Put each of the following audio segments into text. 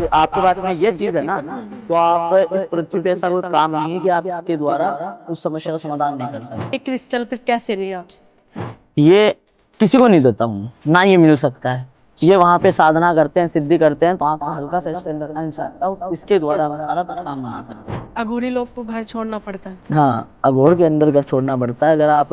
आपके पास में ये चीज है ना, तो आप इस पृथ्वी पे ऐसा कोई काम नहीं है कि आप इसके द्वारा उस समस्या का समाधान नहीं कर सकते। एक क्रिस्टल फिर कैसे लिए आपसे? ये किसी को नहीं देता हूँ, ना ये मिल सकता है। ये वहाँ पे साधना करते हैं, सिद्धि करते हैं, तो आपको हल्का सा इसके अंदर अंश आता है, इसके द्वारा हम सारा कुछ काम बना सकते हैं। अघोरी लोग को घर छोड़ना पड़ता है। हाँ, अघोर के अंदर घर छोड़ना पड़ता है। अगर आप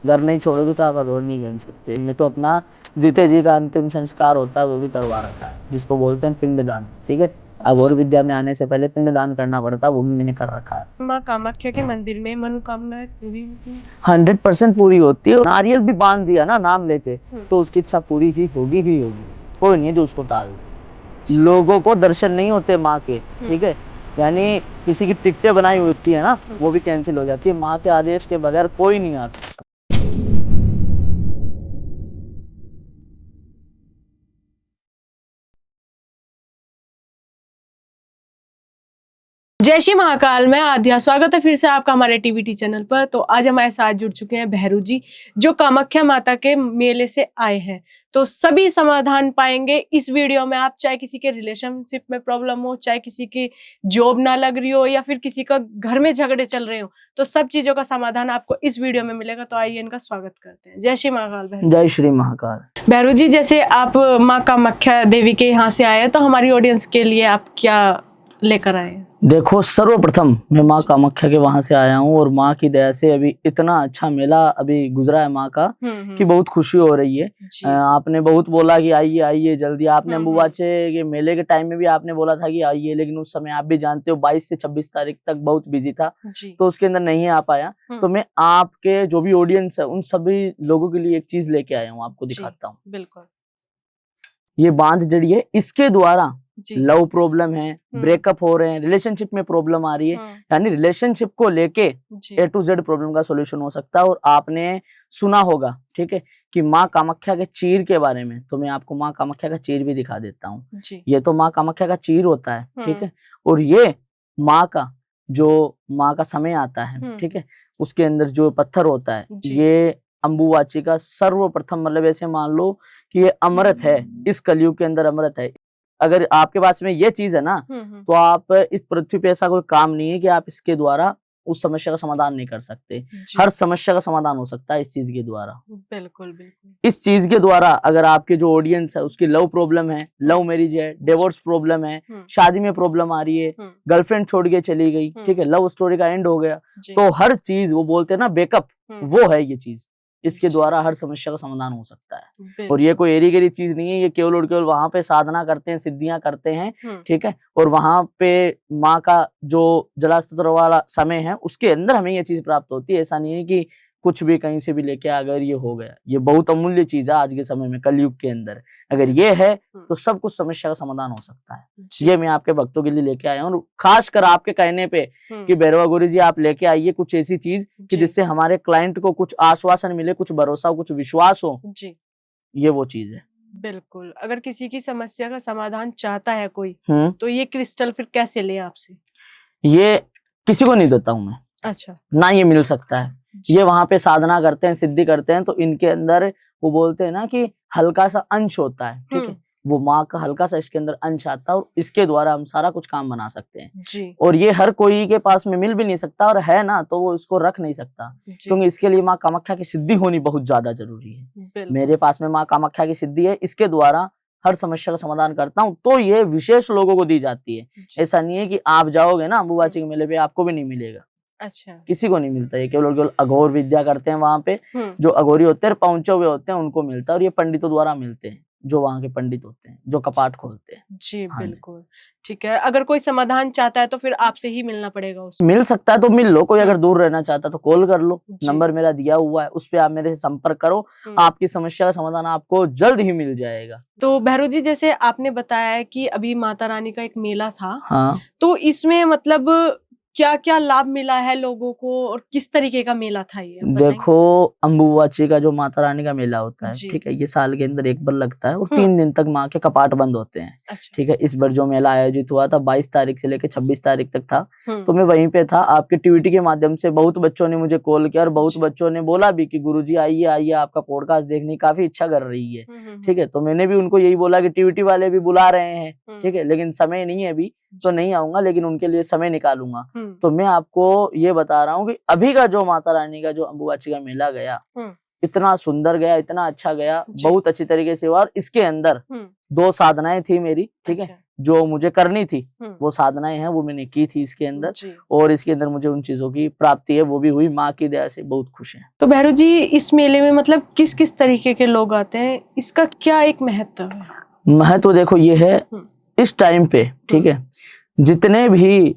घर नहीं छोड़ोगे तो आप अघोर नहीं बन सकते। नहीं तो अपना जीते जी का अंतिम संस्कार होता है वो भी करवा रखा है, जिसको बोलते हैं पिंडदान। ठीक है, अघोर विद्या में आने से पहले पिंडदान करना पड़ता है, वो भी मैंने कर रखा है। माँ कामाख्या के मंदिर में मनोकामनाएं पूरी होती हैं। 100% पूरी होती है। नारियल भी बांध दिया ना नाम लेके, तो उसकी इच्छा पूरी ही होगी ही होगी। कोई नहीं है जो उसको टाल दे। लोगों को दर्शन नहीं होते माँ के, ठीक है, यानी किसी की टिकटें बनाई होती है ना, वो भी कैंसिल हो जाती है। माँ के आदेश के बगैर कोई नहीं आ सकता। जय श्री महाकाल, मैं आद्या। स्वागत है फिर से आपका हमारे टीवीटी चैनल पर। तो आज हमारे साथ जुड़ चुके हैं भैरू जी, जो कामाख्या माता के मेले से आए हैं। तो सभी समाधान पाएंगे इस वीडियो में। आप चाहे किसी के रिलेशनशिप में प्रॉब्लम हो, चाहे किसी की जॉब ना लग रही हो, या फिर किसी का घर में झगड़े चल रहे हो, तो सब चीजों का समाधान आपको इस वीडियो में मिलेगा। तो आइए इनका स्वागत करते हैं। जय श्री महाकाल भैरू। जय श्री महाकाल। भैरू जी, जैसे आप माँ कामाख्या देवी के यहाँ से आए हैं, तो हमारी ऑडियंस के लिए आप क्या लेकर आए हैं? देखो, सर्वप्रथम मैं माँ कामाख्या के वहां से आया हूँ, और माँ की दया से अभी इतना अच्छा मेला अभी गुजरा है माँ का कि बहुत खुशी हो रही है। आपने बहुत बोला कि आइए आइए जल्दी। आपने अम्बुबाचे के मेले के टाइम में भी आपने बोला था कि आइए, लेकिन उस समय आप भी जानते हो 22 से 26 तारीख तक बहुत बिजी था, तो उसके अंदर नहीं आ पाया। तो मैं आपके जो भी ऑडियंस है उन सभी लोगों के लिए एक चीज लेके आया हूँ, आपको दिखाता हूँ। बिल्कुल। ये बांध जड़ी है, इसके द्वारा लव प्रॉब्लम है, ब्रेकअप हो रहे हैं, रिलेशनशिप में प्रॉब्लम आ रही है, यानी रिलेशनशिप को लेके A to Z प्रॉब्लम का सॉल्यूशन हो सकता है। और आपने सुना होगा, ठीक है, कि माँ कामाख्या के चीर के बारे में, तो मैं आपको माँ कामाख्या का चीर भी दिखा देता हूँ। ये तो माँ कामाख्या का चीर होता है, ठीक है, और ये माँ का जो माँ का समय आता है, ठीक है, उसके अंदर जो पत्थर होता है, ये अम्बुवाची का सर्वप्रथम, मतलब ऐसे मान लो कि ये अमृत है, इस कलयुग के अंदर अमृत है। अगर आपके पास में ये चीज है ना, तो आप इस पृथ्वी पे ऐसा कोई काम नहीं है कि आप इसके द्वारा उस समस्या का समाधान नहीं कर सकते। हर समस्या का समाधान हो सकता है इस चीज के द्वारा। बिल्कुल बिल्कुल। इस चीज के द्वारा अगर आपके जो ऑडियंस है उसकी लव प्रॉब्लम है, लव मैरिज है, डिवोर्स प्रॉब्लम है, शादी में प्रॉब्लम आ रही है, गर्लफ्रेंड छोड़ के चली गई, ठीक है, लव स्टोरी का एंड हो गया, तो हर चीज वो बोलते हैं ना बैकअप, वो है ये चीज। इसके द्वारा हर समस्या का समाधान हो सकता है। और ये कोई एरी गेरी चीज नहीं है, ये केवल और केवल वहां पे साधना करते हैं, सिद्धियां करते हैं, ठीक है, और वहां पे माँ का जो जलास्त्र वाला समय है उसके अंदर हमें ये चीज प्राप्त होती है। ऐसा नहीं है कि कुछ भी कहीं से भी लेके अगर ये हो गया। ये बहुत अमूल्य चीज है आज के समय में, कलयुग के अंदर अगर ये है तो सब कुछ समस्या का समाधान हो सकता है। ये मैं आपके भक्तों के लिए लेके आया हूँ, और खासकर आपके कहने पे कि भैरवा गुरु जी आप लेके आइए कुछ ऐसी चीज कि जिससे हमारे क्लाइंट को कुछ आश्वासन मिले, कुछ भरोसा हो, कुछ विश्वास हो। ये वो चीज है। बिल्कुल। अगर किसी की समस्या का समाधान चाहता है कोई, तो ये क्रिस्टल फिर कैसे ले आपसे? ये किसी को नहीं देता हूँ मैं। अच्छा। ना ये मिल सकता है। ये वहां पे साधना करते हैं, सिद्धि करते हैं, तो इनके अंदर वो बोलते हैं ना कि हल्का सा अंश होता है, ठीक है, वो माँ का हल्का सा इसके अंदर अंश आता है, और इसके द्वारा हम सारा कुछ काम बना सकते हैं। और ये हर कोई के पास में मिल भी नहीं सकता, और है ना तो वो इसको रख नहीं सकता, क्योंकि इसके लिए माँ कामाख्या की सिद्धि होनी बहुत ज्यादा जरूरी है। मेरे पास में माँ कामाख्या की सिद्धि है, इसके द्वारा हर समस्या का समाधान करता हूँ, तो ये विशेष लोगों को दी जाती है। ऐसा नहीं है कि आप जाओगे ना अम्बुबाची के मेले पे आपको भी नहीं मिलेगा। अच्छा। किसी को नहीं मिलता। ये केवल और केवल अघोर विद्या करते हैं वहां पे, जो अघोरी होते हैं, पहुंचे हुए होते हैं, उनको मिलता है। और ये पंडितों द्वारा मिलते हैं, जो वहां के पंडित होते हैं, जो कपाट खोलते हैं। जी बिल्कुल। ठीक है, अगर कोई समाधान चाहता है तो फिर आपसे ही मिलना पड़ेगा उसको। मिल सकता है तो मिल लो, कोई अगर दूर रहना चाहता है तो कॉल कर लो, नंबर मेरा दिया हुआ है, उस पे आप मेरे से संपर्क करो, आपकी समस्या का समाधान आपको जल्द ही मिल जाएगा। तो भैरू जी, जैसे आपने बताया है कि अभी माता रानी का एक मेला था, हाँ, तो इसमें मतलब क्या क्या लाभ मिला है लोगों को और किस तरीके का मेला था ये, आप बताएंगे? देखो अम्बुबाची का जो माता रानी का मेला होता है, जी। ठीक है, ये साल के अंदर एक बार लगता है और हम्म। 3 दिन तक माँ के कपाट बंद होते हैं। अच्छा। ठीक है, इस बार जो मेला आयोजित हुआ था 22 तारीख से लेकर 26 तारीख तक था, हम्म। तो मैं वहीं पे था। आपके टीवीटी के माध्यम से बहुत बच्चों ने मुझे कॉल किया और बहुत जी। बच्चों ने बोला भी कि गुरुजी आइए आइए, आपका पॉडकास्ट देखने की काफी इच्छा कर रही है। ठीक है, तो मैंने भी उनको यही बोला कि टीवीटी वाले भी बुला रहे हैं, ठीक है, लेकिन समय नहीं है अभी, तो नहीं आऊंगा, लेकिन उनके लिए समय निकालूंगा। तो मैं आपको ये बता रहा हूँ कि अभी का जो माता रानी का जो अम्बुबाची का मेला गया, इतना सुंदर गया, इतना अच्छा गया, बहुत अच्छी तरीके से हुआ। और इसके अंदर 2 साधनाएं थी मेरी, ठीक है, जो मुझे करनी थी, वो साधनाएं हैं, वो मैंने की थी इसके अंदर, और इसके अंदर मुझे उन चीजों की प्राप्ति है, वो भी हुई। माँ की दया से बहुत खुश है। तो भैरू जी, इस मेले में मतलब किस किस तरीके के लोग आते हैं, इसका क्या एक महत्व है? महत्व देखो ये है, इस टाइम पे, ठीक है, जितने भी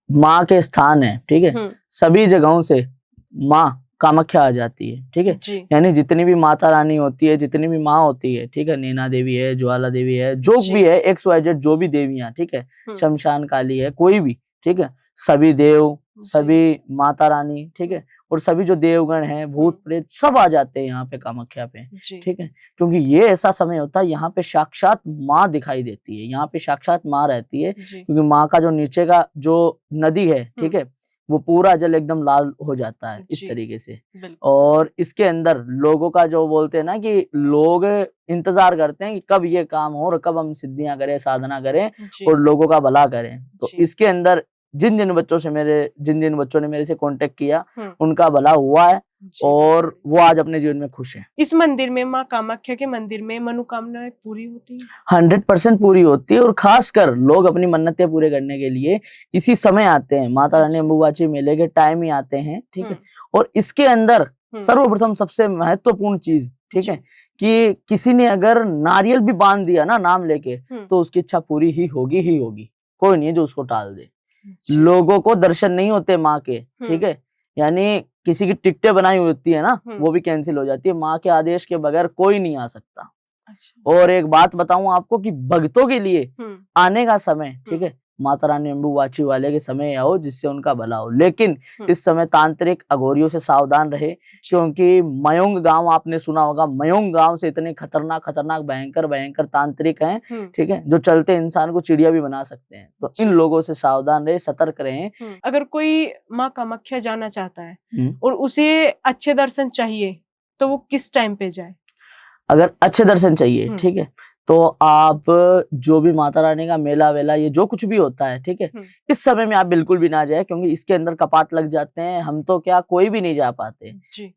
माँ के स्थान है, ठीक है, सभी जगहों से माँ कामाख्या आ जाती है, ठीक है, यानी जितनी भी माता रानी होती है, जितनी भी माँ होती है, ठीक है, नैना देवी है, ज्वाला देवी है, जो भी है, XYZ जो भी देवियां, ठीक है, शमशान काली है, कोई भी, ठीक है, सभी देव, सभी माता रानी, ठीक है, और सभी जो देवगण हैं, भूत प्रेत, सब आ जाते हैं यहाँ पे कामाख्या पे, ठीक है, क्योंकि ये ऐसा समय होता है, यहाँ पे साक्षात माँ दिखाई देती है, यहाँ पे साक्षात माँ रहती है, क्योंकि माँ का जो नीचे का जो नदी है, ठीक है, वो पूरा जल एकदम लाल हो जाता है इस तरीके से। और इसके अंदर लोगों का जो बोलते हैं ना कि लोग इंतजार करते हैं कि कब ये काम हो और कब हम सिद्धियां करें, साधना करें और लोगों का भला करें। तो इसके अंदर जिन जिन बच्चों ने मेरे से कांटेक्ट किया, उनका भला हुआ है और वो आज अपने जीवन में खुश है। इस मंदिर में, माँ कामाख्या के मंदिर में, मनोकामनाएं पूरी होती है? 100% पूरी होती है, और खासकर लोग अपनी मन्नतें पूरे करने के लिए इसी समय आते हैं, माता रानी अम्बुबाची मेले के टाइम ही आते हैं, ठीक है। और इसके अंदर सर्वप्रथम सबसे महत्वपूर्ण चीज, ठीक है, कि किसी ने अगर नारियल भी बांध दिया ना नाम लेके, तो उसकी इच्छा पूरी ही होगी, कोई नहीं है जो उसको टाल दे। लोगों को दर्शन नहीं होते माँ के, ठीक है, यानी किसी की टिकटें बनाई होती है ना, वो भी कैंसिल हो जाती है। माँ के आदेश के बगैर कोई नहीं आ सकता। और एक बात बताऊं आपको कि भक्तों के लिए आने का समय, ठीक है, माता रानी अम्बुबाची वाले के समय आओ जिससे उनका भला हो। लेकिन इस समय तांत्रिक अघोरियों से सावधान रहे, क्योंकि मयोंग गांव आपने सुना होगा, मयोंग गांव से इतने खतरनाक भयंकर तांत्रिक हैं, ठीक है, जो चलते इंसान को चिड़िया भी बना सकते हैं। तो इन लोगों से सावधान रहे, सतर्क रहें। अगर कोई माँ कामाख्या जाना चाहता है और उसे अच्छे दर्शन चाहिए, तो वो किस टाइम पे जाए? अगर अच्छे दर्शन चाहिए, ठीक है, तो आप जो भी माता रानी का मेला वेला ये जो कुछ भी होता है, ठीक है, इस समय में आप बिल्कुल भी ना जाए, क्योंकि इसके अंदर कपाट लग जाते हैं। हम तो क्या, कोई भी नहीं जा पाते।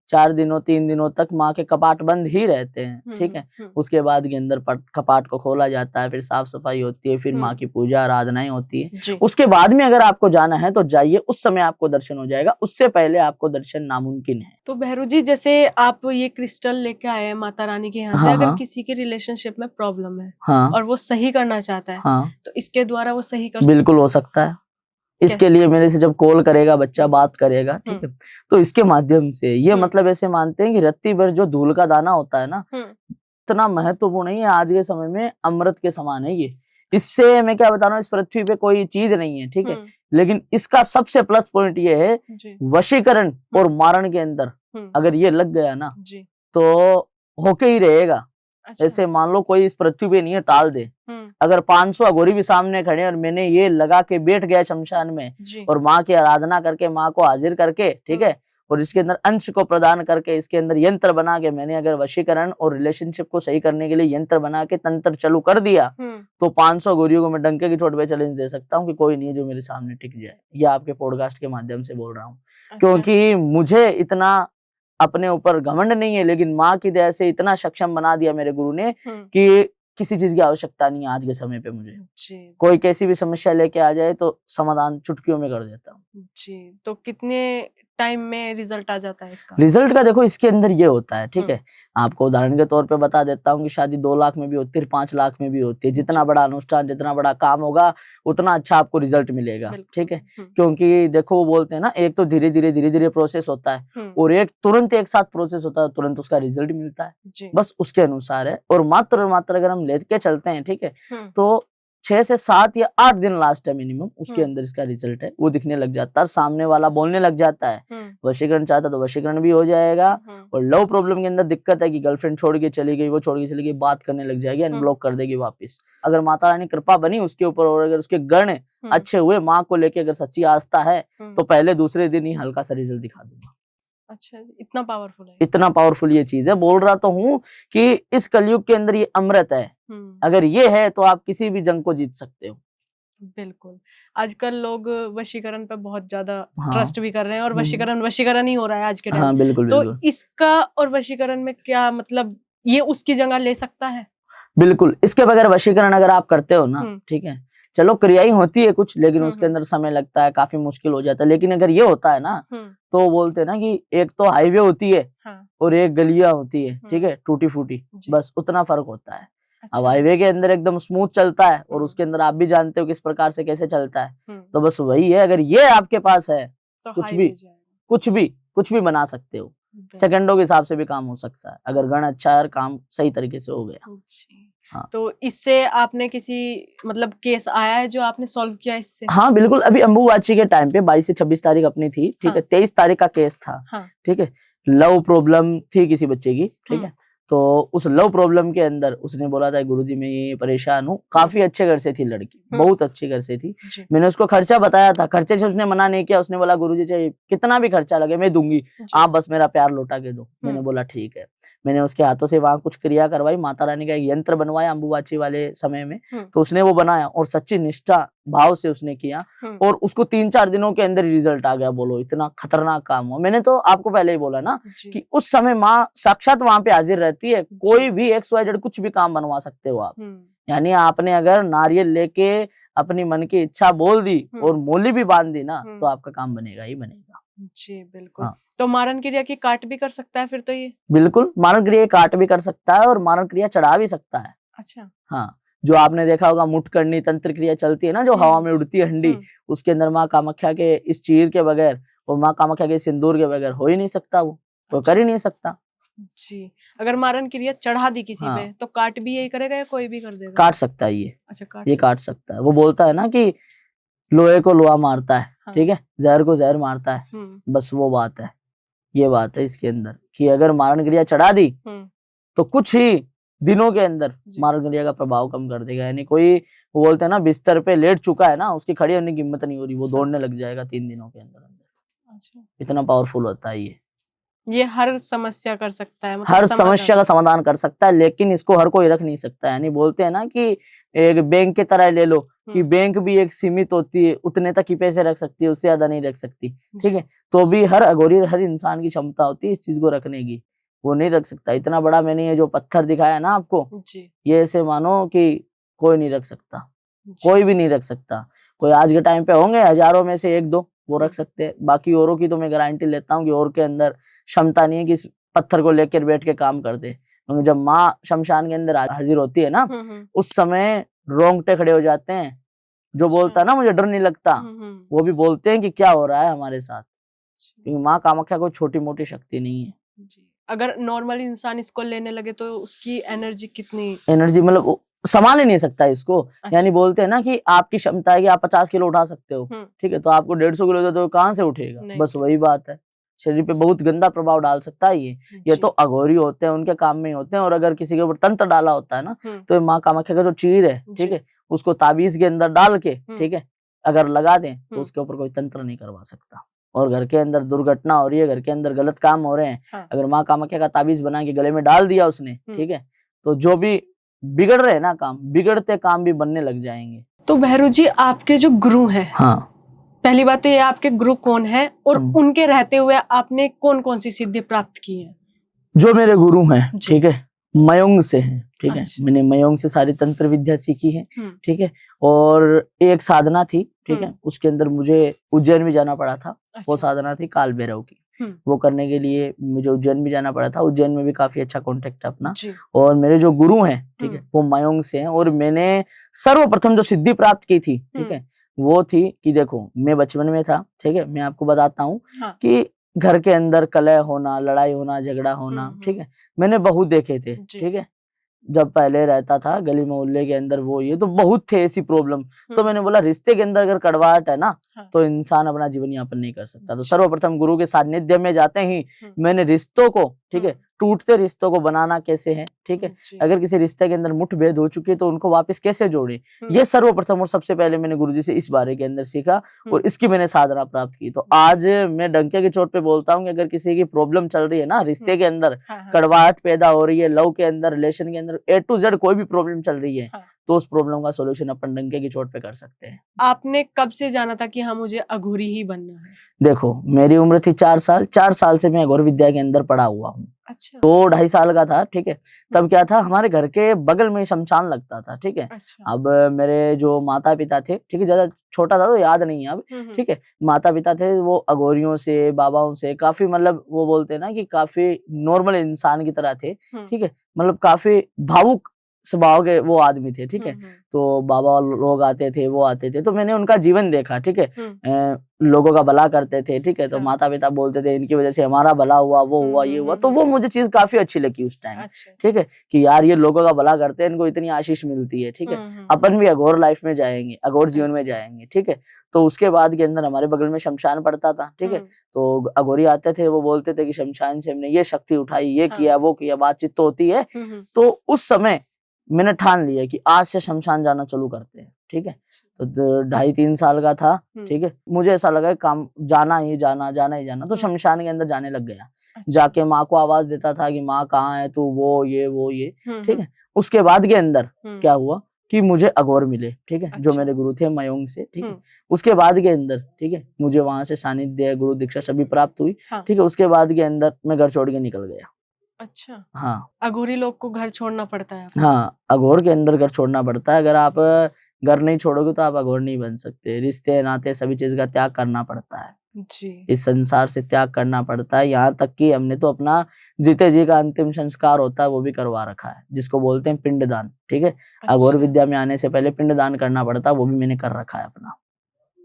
4 दिनों 3 दिनों तक माँ के कपाट बंद ही रहते हैं, ठीक है। उसके बाद के अंदर कपाट को खोला जाता है, फिर साफ सफाई होती है, फिर माँ की पूजा आराधनाएं होती है। उसके बाद में अगर आपको जाना है तो जाइए, उस समय आपको दर्शन हो जाएगा, उससे पहले आपको दर्शन नामुमकिन है। तो भैरू जी, जैसे आप ये क्रिस्टल लेके आए हैं माता रानी के यहाँ से, अगर किसी के रिलेशनशिप में प्रॉब्लम है और वो सही करना चाहता है, तो इसके द्वारा वो सही कर बिल्कुल हो सकता है। इसके लिए मेरे से जब कॉल करेगा बच्चा, बात करेगा, ठीक है, तो इसके माध्यम से ये मतलब ऐसे मानते हैं कि रत्ती भर जो धूल का दाना होता है ना, इतना महत्वपूर्ण नहीं है, आज के समय में अमृत के समान है ये। इससे मैं क्या बता रहा हूँ, इस पृथ्वी पे कोई चीज नहीं है, ठीक है, लेकिन इसका सबसे प्लस पॉइंट ये है, वशीकरण और मारण के अंदर अगर ये लग गया ना, तो होके ही रहेगा। ऐसे मान लो कोई इस पृथ्वी पे नहीं है, टाल दे। अगर 500 अघोरी भी सामने खड़े और मैंने ये लगा के बैठ गया शमशान में और माँ की आराधना करके, माँ को हाजिर करके, ठीक है, और इसके अंदर अंश को प्रदान करके, इसके अंदर यंत्र बना के मैंने अगर वशीकरण और रिलेशनशिप को सही करने के लिए यंत्र बना के तंत्र चालू कर दिया, तो 500 गोरियों को मैं डंके की चोट पे चैलेंज दे सकता हूँ कि कोई नहीं है जो मेरे सामने टिक जाए। यह आपके पॉडकास्ट के माध्यम से बोल रहा हूँ, क्योंकि मुझे इतना अपने ऊपर घमंड नहीं है, लेकिन माँ की दया से इतना सक्षम बना दिया मेरे गुरु ने कि किसी चीज की आवश्यकता नहीं है आज के समय पे। मुझे कोई कैसी भी समस्या लेके आ जाए तो समाधान चुटकियों में कर देता हूँ। जी, तो कितने टाइम में रिजल्ट आ जाता है इसका? रिजल्ट का देखो इसके अंदर ये होता है, ठीक है, आपको उदाहरण के तौर पे बता देता हूँ कि शादी 2 लाख में भी होती है, 5 लाख में भी होती है। जितना बड़ा अनुष्ठान, जितना बड़ा काम होगा, उतना अच्छा आपको रिजल्ट मिलेगा, ठीक है, क्योंकि देखो वो बोलते हैं ना, एक तो धीरे धीरे प्रोसेस होता है और एक तुरंत एक साथ प्रोसेस होता है, तुरंत उसका रिजल्ट मिलता है, बस उसके अनुसार है। और मात्र अगर हम लेके चलते हैं, ठीक है, तो 6 से 7 या 8 दिन लास्ट है मिनिमम, उसके अंदर इसका रिजल्ट है, वो दिखने लग जाता है, सामने वाला बोलने लग जाता है, वशीकरण चाहता तो वशीकरण भी हो जाएगा। और लव प्रॉब्लम के अंदर दिक्कत है कि गर्लफ्रेंड छोड़ के चली गई, वो छोड़ के चली गई, बात करने लग जाएगी, अनब्लॉक कर देगी वापस। अगर माता रानी कृपा बनी उसके ऊपर और अगर उसके गण अच्छे हुए, माँ को लेके अगर सच्ची आस्था है, तो पहले दूसरे दिन ही हल्का सा रिजल्ट दिखा दूंगा। अच्छा, इतना पावरफुल है, इतना पावरफुल ये चीज है। बोल रहा तो हूँ कि इस कलयुग के अंदर ये अमृत है, अगर ये है तो आप किसी भी जंग को जीत सकते हो। बिल्कुल। आजकल लोग वशीकरण पे बहुत ज्यादा ट्रस्ट भी कर रहे हैं और वशीकरण ही हो रहा है आज के टाइम। हाँ, बिल्कुल तो बिल्कुल। इसका और वशीकरण में क्या मतलब, ये उसकी जगह ले सकता है? बिल्कुल, इसके बगैर वशीकरण अगर आप करते हो ना, ठीक है, चलो क्रियाएं होती है कुछ, लेकिन उसके अंदर समय लगता है, काफी मुश्किल हो जाता है। लेकिन अगर ये होता है ना, तो बोलते हैं ना कि एक तो हाईवे होती है और एक गलियां होती है, ठीक है, टूटी फूटी, बस उतना फर्क होता है। अब हाईवे के अंदर एकदम स्मूथ चलता है और उसके अंदर आप भी जानते हो किस प्रकार से कैसे चलता है, तो बस वही है। अगर ये आपके पास है, तो कुछ भी बना सकते हो, सेकंडों के हिसाब से भी काम हो सकता है, अगर गण अच्छा है और काम सही तरीके से हो गया। हाँ। तो इससे आपने किसी मतलब केस आया है जो आपने सॉल्व किया इससे? हाँ बिल्कुल, अभी अंबुबाची के टाइम पे 22 से 26 तारीख अपनी थी, ठीक है, 23 तारीख का केस था, ठीक है, लव प्रॉब्लम थी किसी बच्चे की, ठीक है, तो उस लव प्रॉब्लम के अंदर उसने बोला था गुरुजी मैं ये परेशान हूँ। काफी अच्छे घर से थी लड़की, बहुत अच्छे घर से थी। मैंने उसको खर्चा बताया था, खर्चे से उसने मना नहीं किया। उसने बोला गुरुजी चाहे कितना भी खर्चा लगे मैं दूंगी, आप बस मेरा प्यार लौटा के दो। मैंने बोला ठीक है। मैंने उसके हाथों से वहां कुछ क्रिया करवाई, माता रानी का एक यंत्र बनवाया अंबुबाची वाले समय में, तो उसने वो बनाया और सच्ची निष्ठा भाव से उसने किया और उसको 3-4 दिनों के अंदर रिजल्ट आ गया। बोलो इतना खतरनाक काम हुआ। मैंने तो आपको पहले ही बोला ना कि उस समय माँ साक्षात वहां पे हाजिर रहती है, कोई भी XYZ कुछ भी काम बनवा सकते हो आप। यानी आपने अगर नारियल लेके अपनी मन की इच्छा बोल दी और मूली भी बांध दी ना, तो आपका काम बनेगा ही बनेगा। जी बिल्कुल। तो मारण क्रिया की काट भी कर सकता है फिर तो ये? बिल्कुल, मारण क्रिया काट भी कर सकता है और मारण क्रिया चढ़ा भी सकता है। अच्छा। हाँ, जो आपने देखा होगा मुठकरनी तंत्र क्रिया चलती है ना, जो हवा में उड़ती है हंडी, उसके अंदर माँ कामाख्या के इस चीर के बगैर और माँ कामाख्या के सिंदूर के बगैर हो ही नहीं सकता, वो कर ही नहीं सकता। जी, अगर मारण क्रिया चढ़ा दी किसी पे, तो काट भी यही करेगा या कोई भी कर देगा? काट सकता है ये। अच्छा, ये काट सकता है। वो बोलता है ना कि लोहे को लोहा मारता है, ठीक है, जहर को जहर मारता है, बस वो बात है। ये बात है इसके अंदर कि अगर मारण क्रिया चढ़ा दी तो कुछ ही दिनों के अंदर मारण क्रिया का प्रभाव कम कर देगा। यानी कोई वो बोलते हैं ना बिस्तर पे लेट चुका है ना, उसकी खड़ी होने की हिम्मत नहीं हो रही, वो दौड़ने लग जाएगा 3 दिनों के अंदर अंदर। अच्छा, इतना पावरफुल होता है ये हर समस्या कर सकता है, मतलब हर समस्या का समाधान कर सकता है, लेकिन इसको हर कोई रख नहीं सकता। यानी बोलते हैं ना कि एक बैंक की तरह ले लो कि बैंक भी एक सीमित होती है, उतने तक ही पैसे रख सकती है, उससे ज्यादा नहीं रख सकती, ठीक है। तो भी हर अघोरी हर इंसान की क्षमता होती है इस चीज को रखने की, वो नहीं रख सकता। इतना बड़ा मैंने ये जो पत्थर दिखाया ना आपको, ये ऐसे मानो कि कोई नहीं रख सकता, कोई भी नहीं रख सकता। कोई आज के टाइम पे होंगे हजारों में से 1-2 वो रख सकते हैं, बाकी औरों की तो मैं गारंटी लेता हूँ कि और के अंदर क्षमता नहीं है कि इस पत्थर को लेकर बैठ के काम कर दे। क्योंकि जब माँ शमशान के अंदर हाजिर होती है ना, उस समय रोंगटे खड़े हो जाते हैं। जो बोलता है ना मुझे डर नहीं लगता, वो भी बोलते हैं कि क्या हो रहा है हमारे साथ, क्योंकि माँ कामाख्या कोई छोटी मोटी शक्ति नहीं है। अगर नॉर्मल इंसान इसको लेने लगे तो उसकी एनर्जी कितनी, एनर्जी मतलब संभाल ही नहीं सकता इसको। अच्छा। यानी बोलते हैं ना कि आपकी क्षमता है कि आप 50 किलो उठा सकते हो, ठीक है, तो आपको 150 किलो दे तो कहाँ से उठेगा, बस वही बात है। शरीर पे बहुत गंदा प्रभाव डाल सकता है ये तो अघोरी होते हैं, उनके काम में ही होते हैं। और अगर किसी के ऊपर तंत्र डाला होता है ना, तो माँ कामाख्या का जो चीर है, ठीक है, उसको ताबीज के अंदर डाल के, ठीक है, अगर लगा दें तो उसके ऊपर कोई तंत्र नहीं करवा सकता। और घर के अंदर दुर्घटना हो रही है, घर के अंदर गलत काम हो रहे हैं, अगर माँ कामाख्या का ताबीज बना के गले में डाल दिया उसने, ठीक है, तो जो भी बिगड़ रहे हैं ना काम, बिगड़ते काम भी बनने लग जाएंगे। तो भैरू जी आपके जो गुरु हैं, हाँ, पहली बात तो ये आपके गुरु कौन है और उनके रहते हुए आपने कौन कौन सी सिद्धि प्राप्त की है? जो मेरे गुरु हैं, ठीक है, मयंग से हैं, ठीक है, मैंने मयंग से सारी तंत्र विद्या सीखी है, ठीक है। और एक साधना थी, ठीक है, उसके अंदर मुझे उज्जैन भी जाना पड़ा था। वो साधना थी काल भैरव की, वो करने के लिए मुझे उज्जैन भी जाना पड़ा था। उज्जैन में भी काफी अच्छा कॉन्टेक्ट है अपना। और मेरे जो गुरु हैं, ठीक है, वो मयंग से हैं। और मैंने सर्वप्रथम जो सिद्धि प्राप्त की थी, ठीक है, वो थी कि देखो मैं बचपन में था, ठीक है, मैं आपको बताता हूँ कि घर के अंदर कलह होना, लड़ाई होना, झगड़ा होना, ठीक है, मैंने बहुत देखे थे, ठीक है। जब पहले रहता था गली मोहल्ले के अंदर वो ये तो बहुत थे ऐसी प्रॉब्लम। तो मैंने बोला रिश्ते के अंदर अगर कड़वाहट है ना तो इंसान अपना जीवन यापन नहीं कर सकता। तो सर्वप्रथम गुरु के सानिध्य में जाते ही मैंने रिश्तों को, ठीक है, टूटते रिश्तों को बनाना कैसे है, ठीक है, अगर किसी रिश्ते के अंदर मुठभेद हो चुकी है तो उनको वापस कैसे जोड़े, ये सर्वप्रथम और सबसे पहले मैंने गुरुजी से इस बारे के अंदर सीखा और इसकी मैंने साधना प्राप्त की। तो आज मैं डंके की चोट पे बोलता हूँ कि अगर किसी की प्रॉब्लम चल रही है ना, रिश्ते के अंदर कड़वाहट पैदा हो रही है, लव के अंदर, रिलेशन के अंदर, A to Z कोई भी प्रॉब्लम चल रही है तो उस प्रॉब्लम का सॉल्यूशन अपन डंके की चोट पे कर सकते हैं। आपने कब से जाना था कि हाँ मुझे अघोरी ही बनना है? देखो मेरी उम्र थी 4 साल, 4 साल से मैं अघोर विद्या के अंदर पढ़ा हुआ हूँ। अच्छा। तो 2.5 साल का था, ठीक है, तब क्या था, हमारे घर के बगल में शमशान लगता था, ठीक है। अच्छा। अब मेरे जो माता पिता थे, ठीक है, ज्यादा छोटा था तो याद नहीं है अब, ठीक है, माता पिता थे वो अघोरियों से, बाबाओं से काफी, मतलब वो बोलते हैं ना कि काफी नॉर्मल इंसान की तरह थे, ठीक है, मतलब काफी भावुक स्वभाव के वो आदमी थे, ठीक है। तो बाबा लोग आते थे, वो आते थे, तो मैंने उनका जीवन देखा, ठीक है, लोगों का भला करते थे, ठीक है। तो माता पिता बोलते थे इनकी वजह से हमारा भला हुआ, वो हुआ, ये हुआ। तो वो मुझे चीज काफी अच्छी लगी उस टाइम, ठीक है, कि यार ये लोगों का भला करते हैं, इनको इतनी आशीष मिलती है, ठीक है, अपन भी अघोर लाइफ में जाएंगे, अघोर जीवन में जाएंगे, ठीक है। तो उसके बाद के अंदर हमारे बगल में शमशान पड़ता था, ठीक है। तो अघोरी आते थे, वो बोलते थे कि शमशान से हमने ये शक्ति उठाई, ये किया, वो किया, बातचीत तो होती है। तो उस समय मैंने ठान लिया कि आज से शमशान जाना चालू करते हैं, ठीक है। तो 2.5-3 साल का था, ठीक है, मुझे ऐसा लगा काम जाना ही जाना, जाना ही जाना। तो शमशान के अंदर जाने लग गया, जाके माँ को आवाज देता था कि माँ कहाँ है तू, वो ये, ठीक है। उसके बाद के अंदर क्या हुआ कि मुझे अघोर मिले, ठीक है, जो मेरे गुरु थे मयोंग से, ठीक है। उसके बाद के अंदर, ठीक है, मुझे वहां से सानिध्य, गुरु दीक्षा सभी प्राप्त हुई, ठीक है। उसके बाद के अंदर मैं घर छोड़ के निकल गया। अच्छा। हाँ, अघोरी लोग को घर छोड़ना पड़ता है? हाँ, अघोर के अंदर घर छोड़ना पड़ता है। अगर आप घर नहीं छोड़ोगे तो आप अघोर नहीं बन सकते। रिश्ते नाते सभी चीज का त्याग करना पड़ता है जी। इस संसार से, त्याग करना पड़ता है। यहाँ तक कि हमने तो अपना जीते जी का अंतिम संस्कार होता है वो भी करवा रखा है, जिसको बोलते हैं पिंडदान, ठीक है। अघोर विद्या में आने से पहले पिंडदान करना पड़ता है, वो भी मैंने कर रखा है अपना।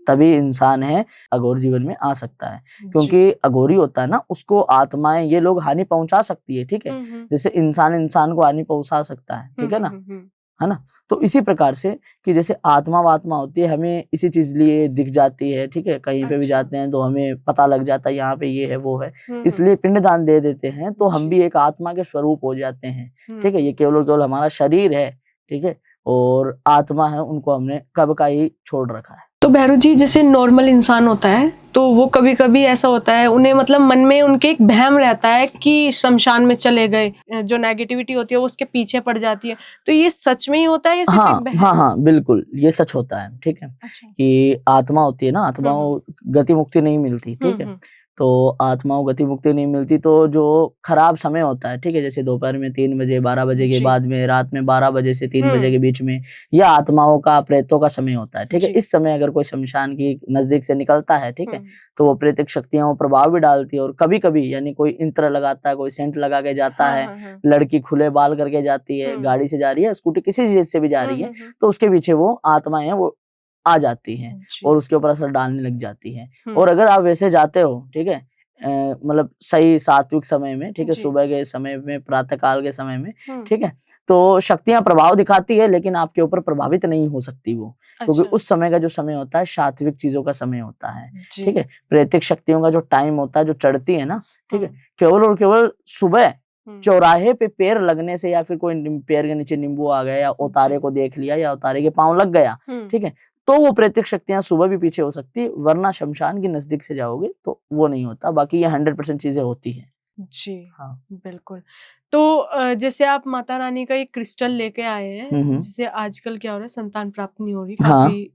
तभी इंसान है अघोर जीवन में आ सकता है, क्योंकि अघोरी होता है ना, उसको आत्माएं, ये लोग हानि पहुंचा सकती है, ठीक है। जैसे इंसान को हानि पहुंचा सकता है, ठीक है ना, है ना। तो इसी प्रकार से कि जैसे आत्मा होती है, हमें इसी चीज लिए दिख जाती है, ठीक है। कहीं पे भी जाते हैं तो हमें पता लग जाता है यहाँ पे ये है, वो है, इसलिए पिंडदान दे देते हैं तो हम भी एक आत्मा के स्वरूप हो जाते हैं, ठीक है। ये केवल और केवल हमारा शरीर है, ठीक है, और आत्मा है, उनको हमने कब का ही छोड़ रखा है। तो भैरू जी, जैसे नॉर्मल इंसान होता है तो वो कभी कभी ऐसा होता है, उन्हें मतलब मन में उनके एक वहम रहता है कि शमशान में चले गए, जो नेगेटिविटी होती है वो उसके पीछे पड़ जाती है। तो ये सच में ही होता है? हाँ, बिल्कुल ये सच होता है, ठीक है। अच्छा। कि आत्मा होती है ना, आत्माओं गति मुक्ति नहीं मिलती, ठीक है। तो आत्माओं गति मुक्ति नहीं मिलती तो जो खराब समय होता है, ठीक है, जैसे दोपहर में 3 बजे, 12 बजे के बाद में, रात में 12 बजे से 3 बजे के बीच में, यह आत्माओं का, प्रेतों का समय होता है, ठीक है। इस समय अगर कोई शमशान की नजदीक से निकलता है, ठीक है, तो वो प्रेतिक शक्तियां वो प्रभाव भी डालती है। और कभी कभी यानी कोई इंत्र लगाता है, कोई सेंट लगा के जाता है, लड़की खुले बाल करके जाती है, गाड़ी से जा रही है, स्कूटी किसी चीज से भी जा रही है, तो उसके पीछे वो आत्माएं हैं, वो आ जाती हैं और उसके ऊपर असर डालने लग जाती है। और अगर आप वैसे जाते हो, ठीक है, मतलब सही सात्विक समय में, ठीक है, सुबह के समय में, प्रातः काल के समय में, ठीक है, तो शक्तियां प्रभाव दिखाती है लेकिन आपके ऊपर प्रभावित नहीं हो सकती वो, क्योंकि उस समय का जो समय होता है सात्विक चीजों का समय होता है, ठीक है। प्रेतिक शक्तियों का जो टाइम होता है, जो चढ़ती है ना, ठीक है, केवल और केवल सुबह चौराहे पे पैर लगने से, या फिर कोई पैर के नीचे नींबू आ गया, या उतारे को देख लिया, या उतारे के पांव लग गया, ठीक है, तो वो प्रेतिक शक्तियां सुबह भी पीछे हो सकती है, वरना शमशान की नजदीक से जाओगे तो वो नहीं होता। बाकी ये 100% चीजें होती हैं। जी हाँ, बिल्कुल। तो जैसे आप माता रानी का एक क्रिस्टल लेके आए हैं, जिसे आजकल क्या हो रहा है, संतान प्राप्त नहीं हो रही, काफी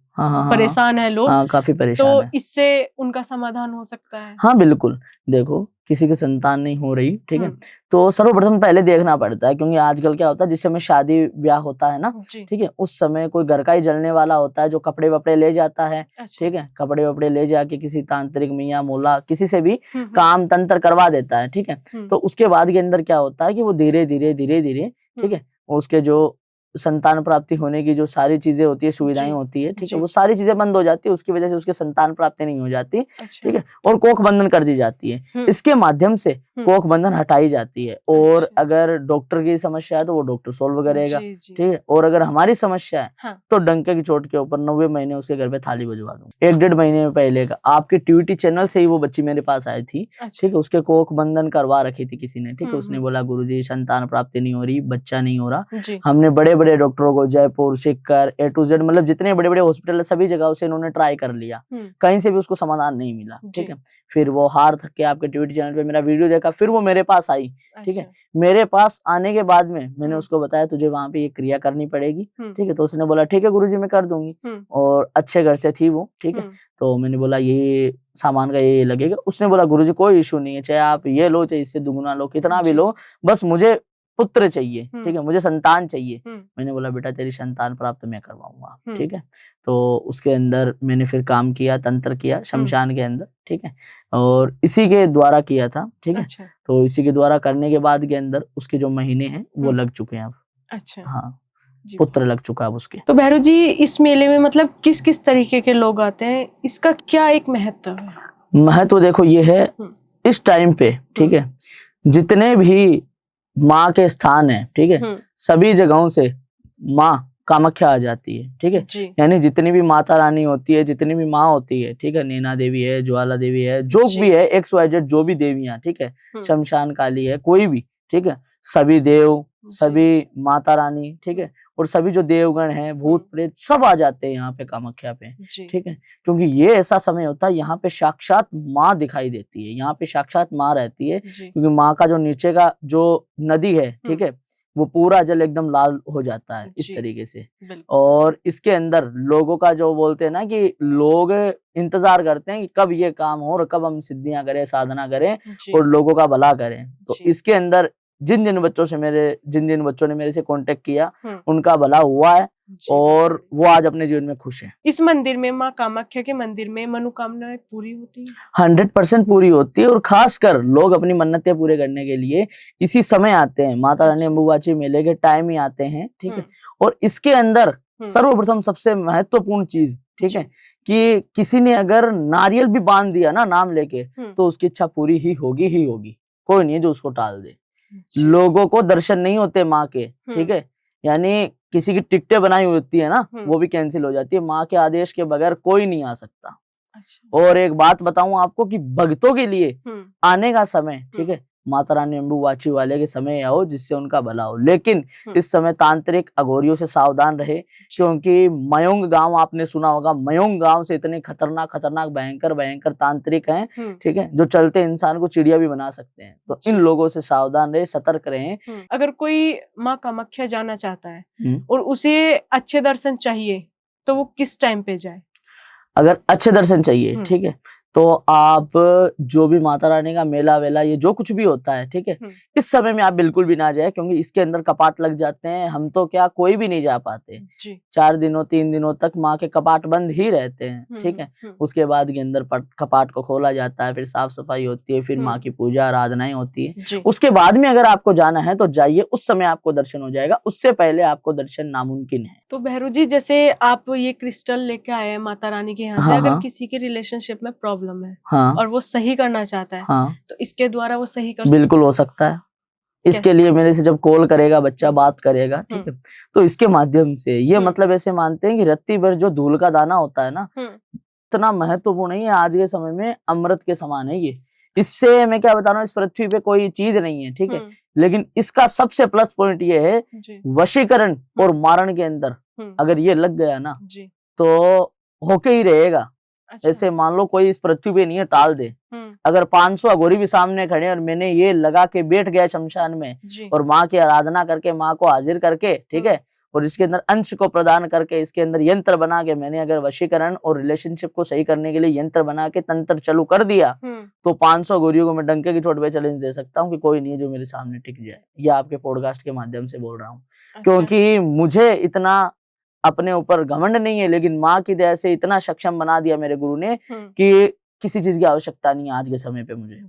परेशान है लोग। काफी परेशान तो है। इससे उनका समाधान हो सकता है? हाँ बिल्कुल, देखो किसी की संतान नहीं हो रही, ठीक है, तो सर्वप्रथम पहले देखना पड़ता है, क्योंकि आजकल क्या होता है, जिस समय शादी ब्याह होता है ना, ठीक है, उस समय कोई घर का ही जलने वाला होता है जो कपड़े वपड़े ले जाता है, ठीक है, कपड़े वपड़े ले जाके किसी तांत्रिक मियाँ मोला किसी से भी काम तंत्र करवा देता है, ठीक है। तो उसके बाद के अंदर क्या होता है कि वो धीरे धीरे, ठीक है, उसके जो संतान प्राप्ति होने की जो सारी चीजें होती है, सुविधाएं होती है, ठीक है, वो सारी चीजें बंद हो जाती है, उसकी वजह से उसके संतान प्राप्ति नहीं हो जाती, ठीक है, और कोख बंधन कर दी जाती है। इसके माध्यम से कोख बंधन हटाई जाती है। और अच्छा। अगर डॉक्टर की समस्या है तो वो डॉक्टर सोल्व करेगा, जी, जी। ठीक है। और अगर हमारी समस्या है हाँ। तो डंके की चोट के ऊपर 90 महीने उसके घर पे थाली बजवा दूंगा। 1-1.5 महीने पहले का आपके टीवीटी चैनल से ही वो बच्ची मेरे पास आई थी, अच्छा। ठीक है। उसके कोख बंधन करवा रखी थी किसी ने, ठीक है। हम्म, उसने बोला गुरुजी संतान प्राप्ति नहीं हो रही, बच्चा नहीं हो रहा। जी। हमने बड़े बड़े डॉक्टरों को, जयपुर, सिक्कर, A to Z, मतलब जितने बड़े बड़े हॉस्पिटल है सभी जगह से इन्होंने ट्राई कर लिया, कहीं से भी उसको समाधान नहीं मिला, ठीक जी। है। फिर वो हार थक के आपके टीवीटी चैनल पे मेरा वीडियो देखा, फिर वो मेरे पास आई, ठीक है। अच्छा। मेरे पास आने के बाद में मैंने हम्म। उसको बताया तुझे वहां पे ये क्रिया करनी पड़ेगी, हम्म। ठीक है। तो उसने बोला ठीक है गुरुजी मैं कर दूंगी। और अच्छे घर से थी वो, ठीक है। तो मैंने बोला ये सामान का ये लगेगा। उसने बोला गुरुजी कोई इशू नहीं है, चाहे आप ये लो चाहे इससे दुगुना लो, कितना भी जी। लो, बस मुझे पुत्र चाहिए, ठीक है, मुझे संतान चाहिए। हम्म। मैंने बोला बेटा तेरी संतान प्राप्त मैं करवाऊंगा, हम्म। ठीक है। तो उसके अंदर मैंने फिर काम किया, तंत्र किया शमशान के अंदर, ठीक है। और इसी के द्वारा किया था, ठीक है। अच्छा। तो इसी के द्वारा करने के बाद के अंदर उसके जो महीने हैं वो लग चुके हैं अब। अच्छा। हाँ, जी। पुत्र लग चुका है अब उसके। तो भैरव जी इस मेले में मतलब किस किस तरीके के लोग आते हैं, इसका क्या एक महत्व है? महत्व देखो ये है, इस टाइम पे, ठीक है, जितने भी माँ के स्थान है, ठीक है, सभी जगहों से माँ कामाख्या आ जाती है, ठीक है। यानी जितनी भी माता रानी होती है, जितनी भी माँ होती है, ठीक है, नैना देवी है, ज्वाला देवी है, जो भी है XYZ जो भी देवियां, ठीक है, शमशान काली है, कोई भी, ठीक है, सभी देव, सभी माता रानी, ठीक है, और सभी जो देवगण हैं, भूत प्रेत सब आ जाते हैं यहाँ पे कामाख्या पे, ठीक है। क्योंकि ये ऐसा समय होता है यहाँ पे साक्षात माँ दिखाई देती है, यहाँ पे साक्षात माँ रहती है। क्योंकि माँ का जो नीचे का जो नदी है, ठीक है, वो पूरा जल एकदम लाल हो जाता है इस तरीके से। और इसके अंदर लोगों का जो बोलते हैं ना कि लोग इंतजार करते हैं कि कब ये काम हो और कब हम सिद्धियां करें, साधना करें और लोगों का भला करें। तो इसके अंदर जिन जिन बच्चों ने मेरे से कांटेक्ट किया उनका भला हुआ है और वो आज अपने जीवन में खुश हैं। इस मंदिर में, माँ कामाख्या के मंदिर में मनोकामनाएं पूरी होती हैं? 100% पूरी होती है। और खासकर लोग अपनी मन्नतें पूरे करने के लिए इसी समय आते हैं, माता रानी अम्बुबाची मेले के टाइम ही आते हैं, ठीक है। और इसके अंदर सर्वप्रथम सबसे महत्वपूर्ण चीज, ठीक है, कि किसी ने अगर नारियल भी बांध दिया ना नाम लेके तो उसकी इच्छा पूरी ही होगी, कोई नहीं है जो उसको टाल दे। लोगों को दर्शन नहीं होते माँ के, ठीक है, यानी किसी की टिकटें बनाई होती है ना वो भी कैंसिल हो जाती है। माँ के आदेश के बगैर कोई नहीं आ सकता। और एक बात बताऊं आपको कि भक्तों के लिए आने का समय, ठीक है, माता रानी अम्बुबाची वाले के समय आओ जिससे उनका भला हो। लेकिन इस समय तांत्रिक अघोरियों से सावधान रहे, क्योंकि मयोंग गांव आपने सुना होगा, मयोंग गांव से इतने खतरनाक भयंकर तांत्रिक हैं, ठीक है, जो चलते इंसान को चिड़िया भी बना सकते हैं। तो इन लोगों से सावधान रहे, सतर्क रहें। अगर कोई माँ कामाख्या जाना चाहता है और उसे अच्छे दर्शन चाहिए तो वो किस टाइम पे जाए? अगर अच्छे दर्शन चाहिए, ठीक है, तो आप जो भी माता रानी का मेला वेला ये जो कुछ भी होता है, ठीक है, इस समय में आप बिल्कुल भी ना जाए, क्योंकि इसके अंदर कपाट लग जाते हैं। हम तो क्या कोई भी नहीं जा पाते, 4 दिनों 3 दिनों तक माँ के कपाट बंद ही रहते हैं, ठीक है। उसके बाद के अंदर कपाट को खोला जाता है, फिर साफ सफाई होती है, फिर माँ की पूजा आराधनाएं होती है। उसके बाद में अगर आपको जाना है तो जाइए, उस समय आपको दर्शन हो जाएगा, उससे पहले आपको दर्शन नामुमकिन है। तो भैरू जी जैसे आप ये क्रिस्टल लेके आए हैं माता रानी के यहाँ से, अगर किसी के रिलेशनशिप में प्रॉब्लम है और वो सही करना चाहता है, तो इसके द्वारा वो सही कर बिल्कुल हो सकता है। इसके लिए मेरे से जब कॉल करेगा बच्चा, बात करेगा, ठीक है, तो इसके माध्यम से ये मतलब ऐसे मानते हैं कि रत्ती भर जो धूल का दाना होता है ना, इतना महत्वपूर्ण नहीं है, आज के समय में अमृत के समान है ये। इससे मैं क्या बता रहा हूँ, इस पृथ्वी पे कोई चीज नहीं है, ठीक है, लेकिन इसका सबसे प्लस पॉइंट ये है वशीकरण और मारण के अंदर अगर ये लग गया ना तो होके ही रहेगा। ऐसे मान लो कोई इस पृथ्वी पे नहीं है, टाल दे। अगर 500 अघोरी भी सामने खड़े और मैंने ये लगा के बैठ गया शमशान में और माँ की आराधना करके, माँ को हाजिर करके, ठीक है, और इसके अंदर अंश को प्रदान करके, इसके अंदर यंत्र बना के मैंने अगर वशीकरण और रिलेशनशिप को सही करने के लिए यंत्र बना के तंत्र चालू कर दिया, तो 500 अघोरियों को मैं डंके की चोट पे चैलेंज दे सकता हूँ कि कोई नहीं है जो मेरे सामने टिक जाए। ये आपके पॉडकास्ट के माध्यम से बोल रहा हूँ, क्योंकि मुझे इतना अपने ऊपर घमंड नहीं है, लेकिन माँ की दया से इतना सक्षम बना दिया मेरे गुरु ने कि किसी चीज की आवश्यकता नहीं है आज के समय पे। मुझे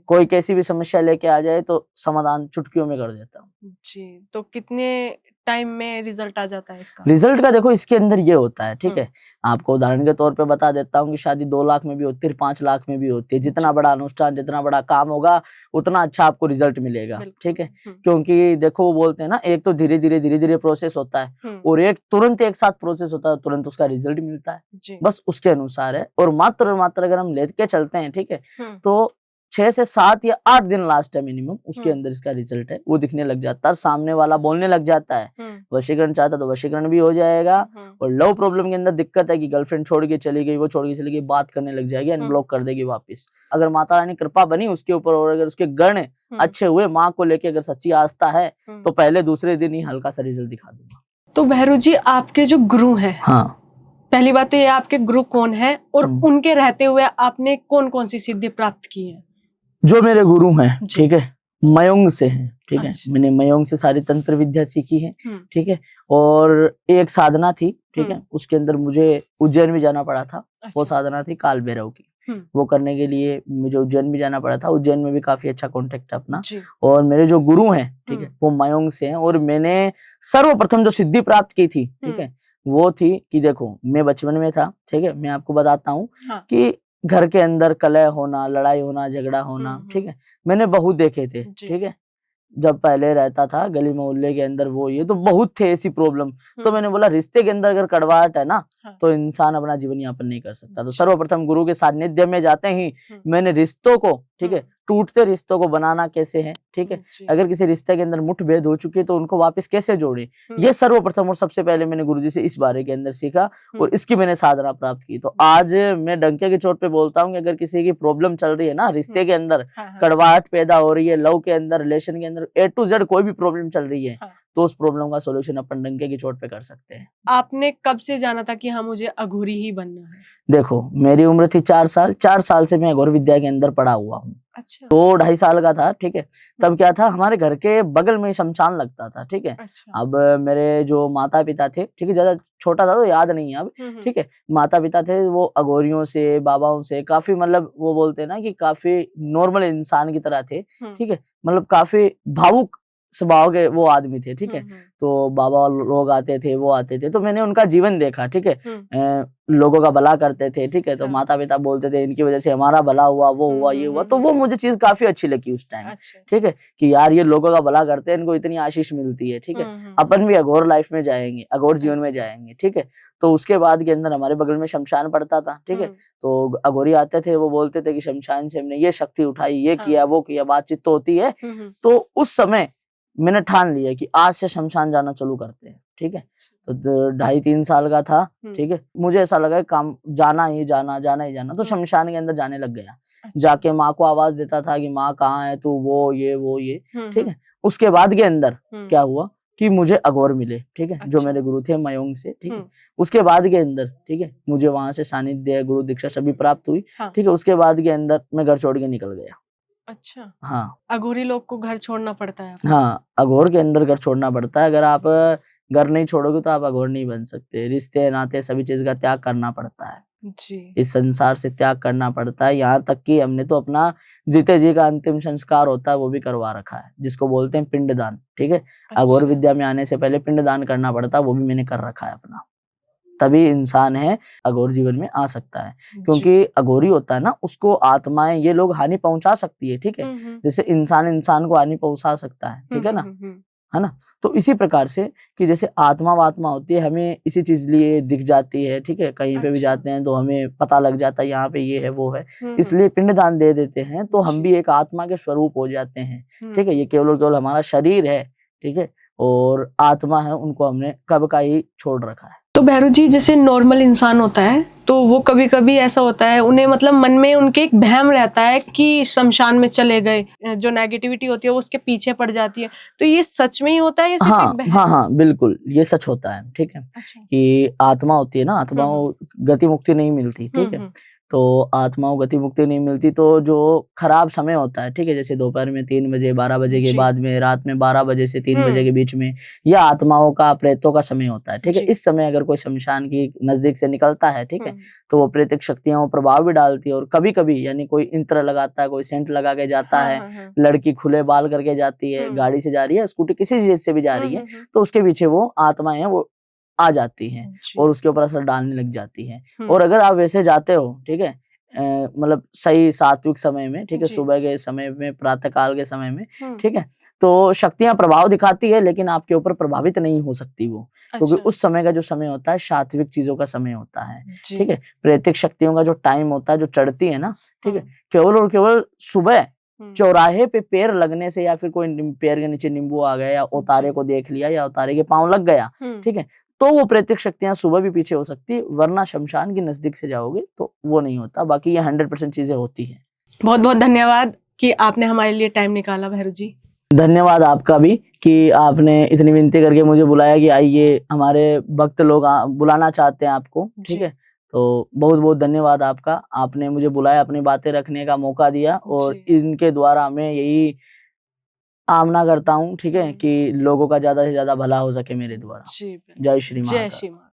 कोई कैसी भी समस्या लेके आ जाए तो समाधान चुटकियों में कर देता हूँ। जी, तो कितने टाइम में रिजल्ट आ जाता है इसका? रिजल्ट का देखो इसके अंदर ये होता है, ठीक है, आपको उदाहरण के तौर पे बता देता हूँ कि शादी 2 लाख में भी होती है, 5 लाख में भी होती है। जितना बड़ा अनुष्ठान, जितना बड़ा काम होगा, उतना अच्छा आपको रिजल्ट मिलेगा, ठीक है। क्योंकि देखो वो बोलते हैं ना, एक तो धीरे धीरे प्रोसेस होता है और एक तुरंत एक साथ प्रोसेस होता है, तुरंत उसका रिजल्ट मिलता है, बस उसके अनुसार है। और मात्र अगर हम लेके चलते हैं, ठीक है, तो 6 से 7 या 8 दिन लास्ट है मिनिमम, उसके अंदर इसका रिजल्ट है वो दिखने लग जाता है, सामने वाला बोलने लग जाता है। वशीकरण चाहता तो वशीकरण भी हो जाएगा। और लव प्रॉब्लम के अंदर दिक्कत है कि गर्लफ्रेंड छोड़ के चली गई, वो छोड़ के चली गई, बात करने लग जाएगी, अनब्लॉक कर देगी वापस। अगर माता रानी कृपा बनी उसके ऊपर और अगर उसके गण अच्छे हुए, माँ को लेके अगर सच्ची आस्था है, तो पहले दूसरे दिन ही हल्का सा रिजल्ट दिखा दूंगा। तो भैरू जी, आपके जो गुरु हैं, हाँ, पहली बात तो ये आपके गुरु कौन है और उनके रहते हुए आपने कौन कौन सी सिद्धि प्राप्त की है? जो मेरे गुरु हैं, ठीक है, मयंग से हैं, ठीक है। अच्छा। मैंने मयंग से सारी तंत्र विद्या सीखी है, ठीक है। और एक साधना थी, ठीक है, उसके अंदर मुझे उज्जैन भी जाना पड़ा था। वो साधना थी काल भैरव की। वो करने के लिए मुझे उज्जैन भी जाना पड़ा था। उज्जैन में भी काफी अच्छा कॉन्टेक्ट है अपना। और मेरे जो गुरु हैं, ठीक है, वो मयंग से हैं। और मैंने सर्वप्रथम जो सिद्धि प्राप्त की थी, ठीक है, वो थी कि देखो मैं बचपन में था, ठीक है, मैं आपको बताता हूँ कि घर के अंदर कलह होना, लड़ाई होना, झगड़ा होना, ठीक है, मैंने बहुत देखे थे, ठीक है। जब पहले रहता था गली मोहल्ले के अंदर, वो ये तो बहुत थे ऐसी प्रॉब्लम। तो मैंने बोला रिश्ते के अंदर अगर कड़वाहट है ना, तो इंसान अपना जीवन यापन नहीं कर सकता। तो सर्वप्रथम गुरु के सानिध्य में जाते ही मैंने रिश्तों को, ठीक है, टूटते रिश्तों को बनाना कैसे है, ठीक है, अगर किसी रिश्ते के अंदर मुठभेद हो चुकी है तो उनको वापस कैसे जोड़े, ये सर्वप्रथम और सबसे पहले मैंने गुरुजी से इस बारे के अंदर सीखा और इसकी मैंने साधना प्राप्त की। तो आज मैं डंके की चोट पे बोलता हूँ कि अगर किसी की प्रॉब्लम चल रही है ना, रिश्ते के अंदर कड़वाहट पैदा हो रही है, लव के अंदर, रिलेशन के अंदर, A to Z कोई भी प्रॉब्लम चल रही है, तो उस प्रॉब्लम का सोल्यूशन अपन डंके की चोट पे कर सकते हैं। आपने कब से जाना था कि हाँ मुझे अघोरी ही बनना है? देखो मेरी उम्र थी 4 साल, 4 साल से मैं अघोर विद्या के अंदर पड़ा हुआ हूँ। अच्छा। 2-2.5 साल का था, ठीक है, तब क्या था, हमारे घर के बगल में शमशान लगता था, ठीक है। अच्छा। अब मेरे जो माता पिता थे, ठीक है, ज्यादा छोटा था तो याद नहीं है अब, ठीक है, माता पिता थे वो अघोरियों से, बाबाओं से काफी, मतलब वो बोलते हैं ना कि काफी नॉर्मल इंसान की तरह थे, ठीक है, मतलब काफी भावुक स्वभाव के वो आदमी थे, ठीक है। तो बाबा लोग आते थे, वो आते थे, तो मैंने उनका जीवन देखा, ठीक है, लोगों का भला करते थे, ठीक है। तो माता पिता बोलते थे इनकी वजह से हमारा भला हुआ, वो हुआ, ये हुआ। तो वो मुझे चीज काफी अच्छी लगी उस टाइम, ठीक है, कि यार ये लोगों का भला करते हैं, इनको इतनी आशीष मिलती है, ठीक है, अपन भी अघोर लाइफ में जाएंगे, अघोर जीवन में जाएंगे, ठीक है। तो उसके बाद के अंदर हमारे बगल में शमशान पड़ता था, ठीक है। तो अघोरी आते थे, वो बोलते थे कि शमशान से हमने ये शक्ति उठाई, ये किया, वो किया, बातचीत तो होती है। तो उस समय मैंने ठान लिया कि आज से शमशान जाना चालू करते हैं, ठीक है। तो 2.5-3 साल का था, ठीक है, मुझे ऐसा लगा काम जाना ही जाना, तो शमशान के अंदर जाने लग गया। जाके माँ को आवाज देता था कि माँ कहाँ है तू, वो ये, ठीक है। उसके बाद के अंदर क्या हुआ कि मुझे अघोर मिले, ठीक है, जो मेरे गुरु थे मयंग से, ठीक है। उसके बाद के अंदर, ठीक है, मुझे वहां से सानिध्य, गुरु दीक्षा सभी प्राप्त हुई, ठीक है। उसके बाद के अंदर मैं घर छोड़ के निकल गया। अच्छा। हाँ, अघोरी लोग को घर छोड़ना पड़ता है? हाँ, अघोर के अंदर घर छोड़ना पड़ता है। अगर आप घर नहीं छोड़ोगे तो आप अघोर नहीं बन सकते। रिश्ते नाते सभी चीज का त्याग करना पड़ता है जी। इस संसार से त्याग करना पड़ता है। यहाँ तक कि हमने तो अपना जीते जी का अंतिम संस्कार होता है वो भी करवा रखा है, जिसको बोलते हैं पिंडदान, ठीक है। अघोर विद्या में आने से पहले पिंडदान करना पड़ता है, वो भी मैंने कर रखा है अपना, तभी इंसान है अघोर जीवन में आ सकता है। क्योंकि अघोरी होता है ना, उसको आत्माएं ये लोग हानि पहुंचा सकती है, ठीक है। जैसे इंसान को हानि पहुंचा सकता है, ठीक है ना, है ना। तो इसी प्रकार से कि जैसे आत्मा होती है, हमें इसी चीज लिए दिख जाती है, ठीक है। कहीं पे भी जाते हैं तो हमें पता लग जाता है यहाँ पे ये है वो है, इसलिए पिंडदान दे देते हैं तो हम भी एक आत्मा के स्वरूप हो जाते हैं, ठीक है। ये केवल हमारा शरीर है, ठीक है, और आत्मा है, उनको हमने कब का ही छोड़ रखा है। तो भैरू जी, जैसे नॉर्मल इंसान होता है तो वो कभी कभी ऐसा होता है, उन्हें मतलब मन में उनके एक भ्रम रहता है कि शमशान में चले गए, जो नेगेटिविटी होती है वो उसके पीछे पड़ जाती है। तो ये सच में ही होता है? हाँ, बिल्कुल ये सच होता है, ठीक है। कि आत्मा होती है ना, आत्मा गति मुक्ति नहीं मिलती, ठीक है। तो आत्माओं को गति मुक्ति नहीं मिलती, तो जो खराब समय होता है, ठीक है, जैसे दोपहर में 3 बजे 12 बजे के जी। बाद में, रात में 12 बजे से 3 बजे हम्म। के बीच में, यह आत्माओं का, प्रेतों का समय होता है, ठीक है। जी। इस समय अगर कोई शमशान की नजदीक से निकलता है, ठीक है, हम्म। तो वो प्रेतिक शक्तियां वो प्रभाव भी डालती है। और कभी कभी यानी कोई इत्र लगाता है, कोई सेंट लगा के जाता हाँ है, हाँ हाँ। लड़की खुले बाल करके जाती है, हम्म। गाड़ी से जा रही है, स्कूटी किसी चीज से भी जा रही है, हम्म। तो उसके पीछे वो आत्माएं हैं, वो आ जाती हैं जी। और उसके ऊपर असर डालने लग जाती हैं। हम्म। और अगर आप वैसे जाते हो, ठीक है, मतलब सही सात्विक समय में, ठीक है, जी। सुबह के समय में, प्रातः काल के समय में, हम्म। ठीक है, तो शक्तियां प्रभाव दिखाती है, लेकिन आपके ऊपर प्रभावित नहीं हो सकती वो, क्योंकि अच्छा। उस समय का जो समय होता है सात्विक चीजों का समय होता है, जी। ठीक है। प्रेतिक शक्तियों का जो टाइम होता है, जो चढ़ती है ना, ठीक है, हम्म। केवल और केवल सुबह हम्म। चौराहे पे पैर लगने से, या फिर कोई पैर के नीचे नींबू आ गया, या उतारे जी। को देख लिया, या उतारे के पांव लग गया, हम्म। ठीक है, तो वो प्रेतिक शक्तियां सुबह भी पीछे हो सकती है, वरना शमशान की नजदीक से जाओगे तो वो नहीं होता। बाकी ये 100% चीजें होती हैं। बहुत बहुत धन्यवाद कि आपने हमारे लिए टाइम निकाला भैरू जी। धन्यवाद आपका भी कि आपने इतनी विनती करके मुझे बुलाया कि आइए, हमारे भक्त लोग बुलाना चाहते हैं आपको, ठीक जी। है। तो बहुत बहुत धन्यवाद आपका, आपने मुझे बुलाया, अपनी बातें रखने का मौका दिया, और जी। इनके द्वारा मैं यही कामना करता हूँ, ठीक है, हम्म। कि लोगों का ज्यादा से ज्यादा भला हो सके मेरे द्वारा। जी। जय श्री जय महाकाल। श्री महाकाल।